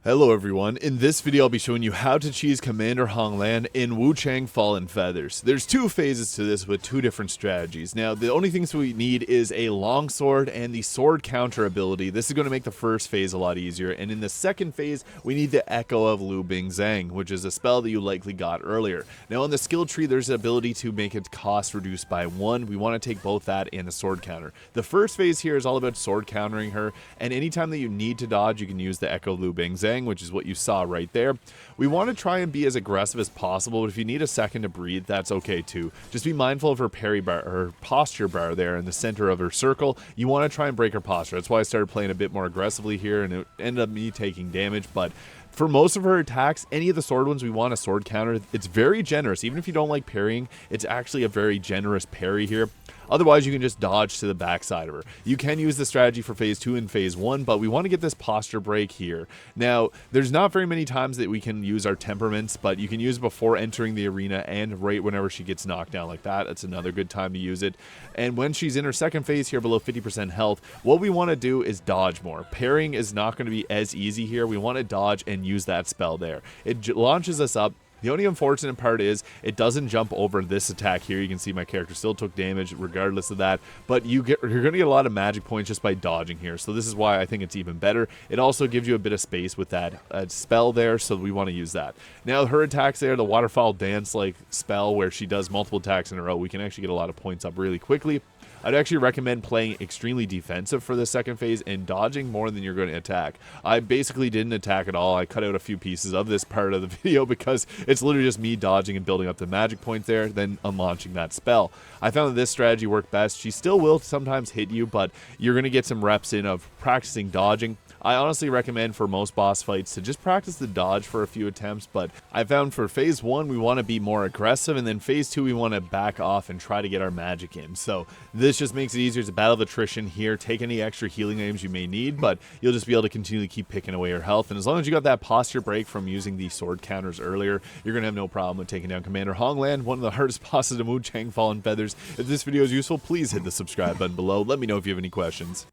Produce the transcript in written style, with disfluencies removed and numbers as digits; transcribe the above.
Hello everyone, in this video I'll be showing you how to cheese Commander Honglan in Wuchang Fallen Feathers. There's two phases to this with two different strategies. Now the only things we need is a longsword and the sword counter ability. This is going to make the first phase a lot easier, and in the second phase we need the Echo of Lu Bingzhang, which is a spell that you likely got earlier. Now on the skill tree there's an ability to make its cost reduced by 1. We want to take both that and the sword counter. The first phase here is all about sword countering her, and anytime that you need to dodge you can use the Echo of Lu Bingzhang, which is what you saw right there. We want to try and be as aggressive as possible, but if you need a second to breathe, that's okay too. Just be mindful of her parry bar, her posture bar there in the center of her circle. You want to try and break her posture. That's why I started playing a bit more aggressively here, and it ended up me taking damage, but for most of her attacks, any of the sword ones we want a sword counter. It's very generous. Even if you don't like parrying, it's actually a very generous parry here. Otherwise, you can just dodge to the backside of her. You can use the strategy for phase 2 and phase 1, but we want to get this posture break here. Now, there's not very many times that we can use our temperaments, but you can use it before entering the arena and right whenever she gets knocked down like that. That's another good time to use it. And when she's in her second phase here below 50% health, what we want to do is dodge more. Parrying is not going to be as easy here. We want to dodge and use that spell there. It launches us up. The only unfortunate part is it doesn't jump over this attack here. You can see my character still took damage regardless of that, but you're going to get a lot of magic points just by dodging here, so this is why I think it's even better. It also gives you a bit of space with that spell there, so we want to use that. Now her attacks there, the waterfall dance like spell where she does multiple attacks in a row, we can actually get a lot of points up really quickly. I'd actually recommend playing extremely defensive for the second phase and dodging more than you're going to attack. I basically didn't attack at all. I cut out a few pieces of this part of the video because it's literally just me dodging and building up the magic points there, then unlaunching that spell. I found that this strategy worked best. She still will sometimes hit you, but you're going to get some reps in of practicing dodging. I honestly recommend for most boss fights to just practice the dodge for a few attempts, but I found for phase 1 we want to be more aggressive, and then phase 2 we want to back off and try to get our magic in. So this just makes it easier. It's a battle of attrition here. Take any extra healing items you may need, but you'll just be able to continually keep picking away your health, and as long as you got that posture break from using the sword counters earlier, you're going to have no problem with taking down Commander Honglan, one of the hardest bosses in Wuchang Fallen Feathers. If this video is useful, please hit the subscribe button below. Let me know if you have any questions.